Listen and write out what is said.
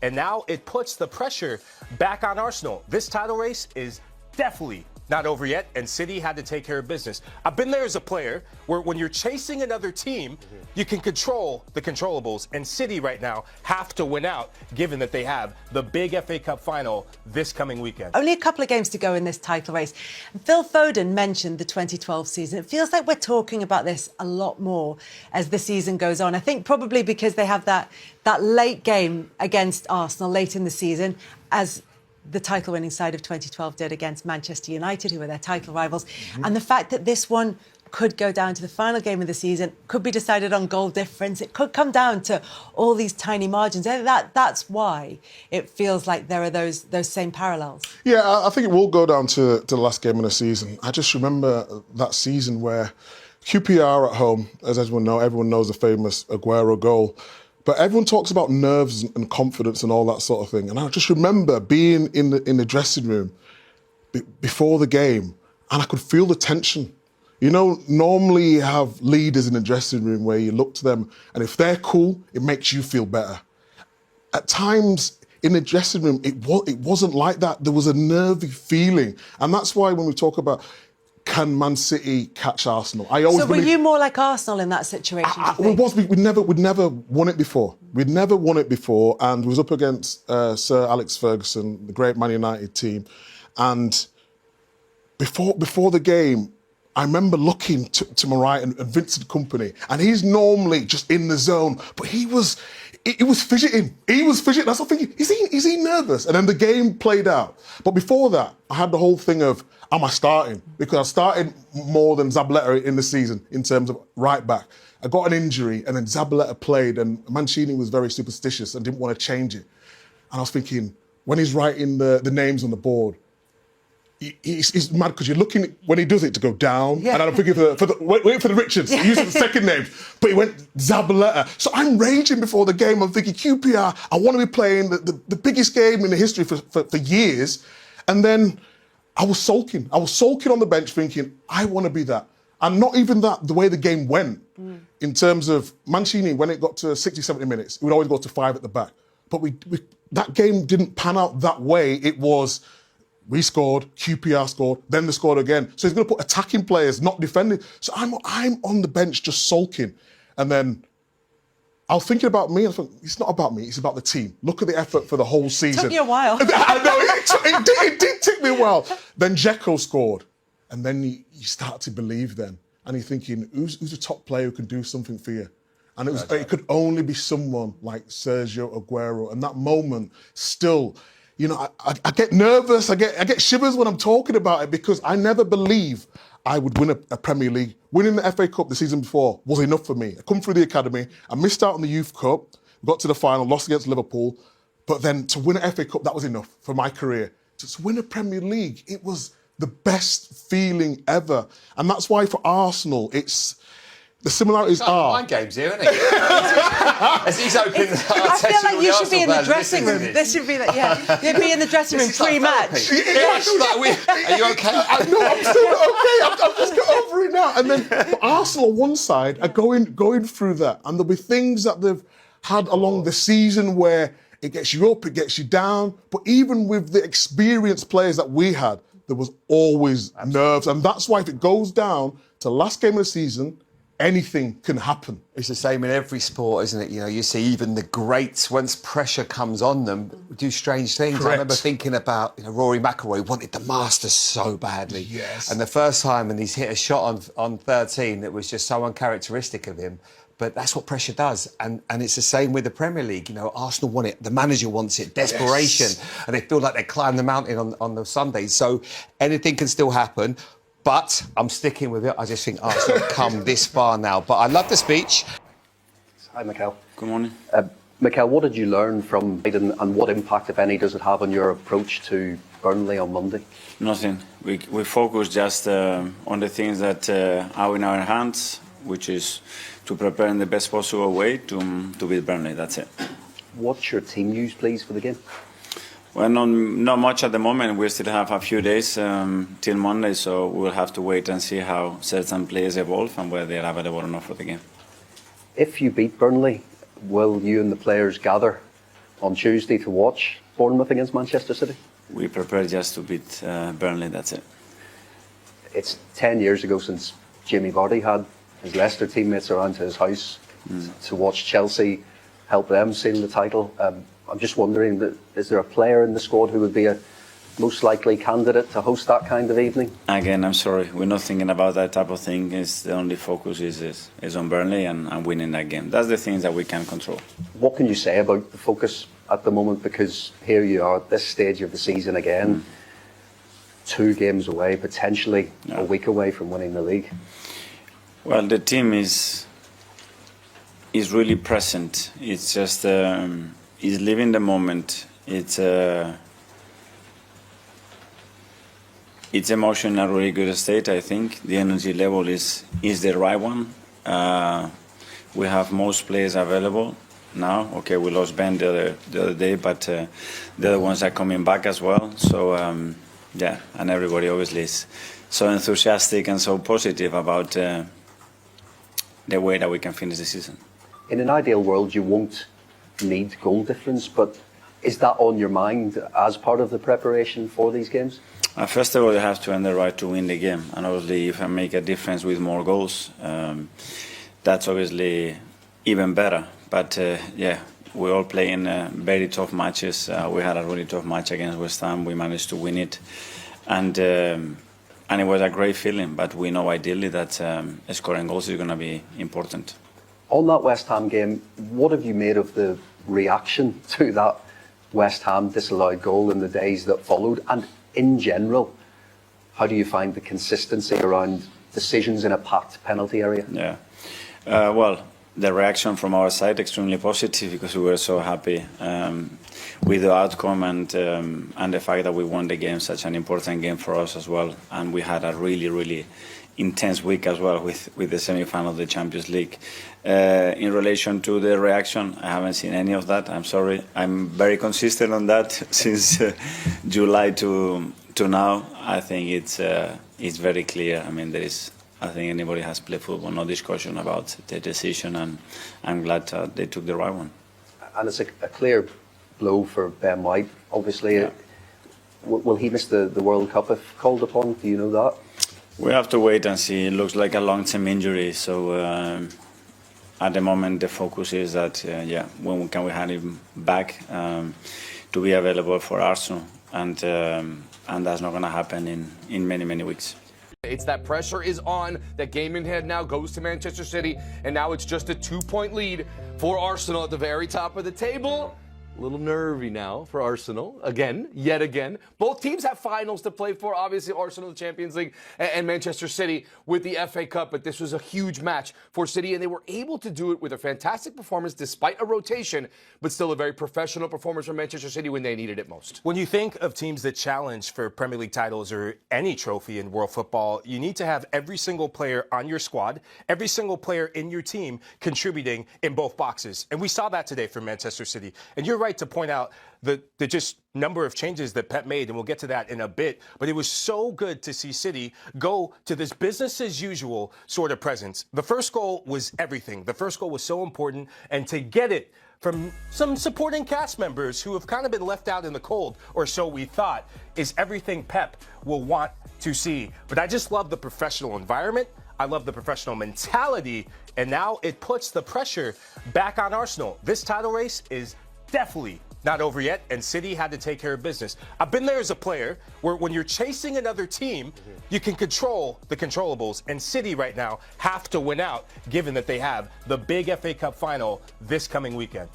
And now it puts the pressure back on Arsenal. This title race is definitely not over yet, and City had to take care of business. I've been there as a player where when you're chasing another team, you can control the controllables, and City right now have to win out, given that they have the big FA Cup final this coming weekend. Only a couple of games to go in this title race. Phil Foden mentioned the 2012 season. It feels like we're talking about this a lot more as the season goes on. I think probably because they have that late game against Arsenal late in the season, as the title-winning side of 2012 did against Manchester United, who were their title rivals. And the fact that this one could go down to the final game of the season, could be decided on goal difference, it could come down to all these tiny margins. That's why it feels like there are those same parallels. Yeah, I think it will go down to the last game of the season. I just remember that season where QPR at home, as everyone knows the famous Aguero goal. But everyone talks about nerves and confidence and all that sort of thing. And I just remember being in the dressing room before the game, and I could feel the tension. You know, normally you have leaders in the dressing room where you look to them, and if they're cool, it makes you feel better. At times in the dressing room, it wasn't like that. There was a nervy feeling. And that's why when we talk about can Man City catch Arsenal? So were you more like Arsenal in that situation? We'd never won it before. We'd never won it before, and we was up against Sir Alex Ferguson, the great Man United team. And before the game, I remember looking to my right and Vincent Kompany, and he's normally just in the zone, but he was fidgeting. He was fidgeting. I was thinking, is he nervous? And then the game played out. But before that, I had the whole thing of, am I starting? Because I started more than Zabaleta in the season in terms of right back. I got an injury, and then Zabaleta played, and Mancini was very superstitious and didn't want to change it. And I was thinking, when he's writing the names on the board, he's mad because you're looking when he does it to go down, and I'm thinking wait for the Richards. He used the second name, but he went Zabaleta. So I'm raging before the game. I'm thinking QPR. I want to be playing the biggest game in the history for years, and then I was sulking. I was sulking on the bench, thinking I want to be that, and not even that. The way the game went, in terms of Mancini, when it got to 60, 70 minutes, it would always go to 5 at the back. But that game didn't pan out that way. It was, we scored, QPR scored, then they scored again. So he's going to put attacking players, not defending. So I'm on the bench just sulking. And then I was thinking about me. I thought, it's not about me, it's about the team. Look at the effort for the whole season. It took you a while. I know, it did take me a while. Then Dzeko scored. And then you start to believe then. And you're thinking, who's a top player who can do something for you? And it could only be someone like Sergio Aguero. And that moment still, you know, I get nervous, I get shivers when I'm talking about it, because I never believe I would win a Premier League. Winning the FA Cup the season before was enough for me. I come through the academy, I missed out on the Youth Cup, got to the final, lost against Liverpool, but then to win an FA Cup, that was enough for my career. To win a Premier League, it was the best feeling ever. And that's why for Arsenal, the similarities are... Mind games here, isn't it? As he's opening I feel like you should be in the dressing room. This should be you'd be in the dressing room pre-match. Are you okay? No, I'm still okay. I've just got over it now. And then for Arsenal on one side are going through that, and there'll be things that they've had along the season where it gets you up, it gets you down. But even with the experienced players that we had, there was always nerves, and that's why if it goes down to the last game of the season, anything can happen. It's the same in every sport, isn't it? You know, you see even the greats, once pressure comes on them, do strange things. Correct. I remember thinking about, Rory McIlroy wanted the Masters so badly. Yes. And the first time, and he's hit a shot on 13 that was just so uncharacteristic of him. But that's what pressure does. And it's the same with the Premier League. You know, Arsenal want it, the manager wants it, desperation. Yes. And they feel like they climbed the mountain on the Sundays. So anything can still happen. But I'm sticking with it. I just think Arsenal have come this far now. But I love the speech. Hi, Mikel. Good morning. Mikel, what did you learn from Biden, and what impact, if any, does it have on your approach to Burnley on Monday? Nothing. We focus just on the things that are in our hands, which is to prepare in the best possible way to beat Burnley. That's it. What's your team news, please, for the game? Well, not much at the moment. We still have a few days till Monday, so we'll have to wait and see how certain players evolve and whether they're available or not for the game. If you beat Burnley, will you and the players gather on Tuesday to watch Bournemouth against Manchester City? We prepare just to beat Burnley. That's it. It's 10 years ago since Jamie Vardy had his Leicester teammates around to his house to watch Chelsea help them seal the title. I'm just wondering, is there a player in the squad who would be a most likely candidate to host that kind of evening? Again, I'm sorry, we're not thinking about that type of thing. It's the only focus is on Burnley and winning that game. That's the things that we can control. What can you say about the focus at the moment? Because here you are at this stage of the season again, 2 games away, potentially a week away from winning the league. Well, the team is really present. It's just is living the moment. It's emotional in a really good state. I think the energy level is the right one. We have most players available now. Okay, we lost Ben the other day, but the other ones are coming back as well. So yeah, and everybody obviously is so enthusiastic and so positive about the way that we can finish the season. In an ideal world, you won't need goal difference, but is that on your mind as part of the preparation for these games? First of all, you have to earn the right to win the game, and obviously, if I make a difference with more goals, that's obviously even better. But yeah, we all play in very tough matches. We had a really tough match against West Ham. We managed to win it, and it was a great feeling. But we know ideally that scoring goals is going to be important. On that West Ham game, what have you made of the reaction to that West Ham disallowed goal in the days that followed? And in general, how do you find the consistency around decisions in a packed penalty area? Yeah, well, the reaction from our side extremely positive because we were so happy with the outcome and the fact that we won the game, such an important game for us as well. And we had a really intense week as well with the semi-final of the Champions League. In relation to the reaction, I haven't seen any of that. I'm sorry. I'm very consistent on that since July to now. I think it's very clear. I mean, I think anybody has played football, no discussion about the decision, and I'm glad they took the right one. And it's a clear blow for Ben White, obviously. Yeah. Will he miss the World Cup if called upon? Do you know that? We have to wait and see. It looks like a long-term injury, so at the moment the focus is that when can we have him back to be available for Arsenal, and that's not going to happen in many weeks. It's that pressure is on. That game in hand now goes to Manchester City, and now it's just a 2-point lead for Arsenal at the very top of the table. A little nervy now for Arsenal. Yet again. Both teams have finals to play for. Obviously, Arsenal, the Champions League, and Manchester City with the FA Cup. But this was a huge match for City, and they were able to do it with a fantastic performance despite a rotation, but still a very professional performance from Manchester City when they needed it most. When you think of teams that challenge for Premier League titles or any trophy in world football, you need to have every single player on your squad, every single player in your team contributing in both boxes. And we saw that today for Manchester City. And you're right to point out the just number of changes that Pep made, and we'll get to that in a bit. But it was so good to see City go to this business as usual sort of presence. The first goal was everything. The first goal was so important, and to get it from some supporting cast members who have kind of been left out in the cold, or so we thought, is everything Pep will want to see. But I just love the professional environment. I love the professional mentality, and now it puts the pressure back on Arsenal. This title race is definitely not over yet, and City had to take care of business. I've been there as a player where when you're chasing another team, you can control the controllables, and City right now have to win out, given that they have the big FA Cup final this coming weekend.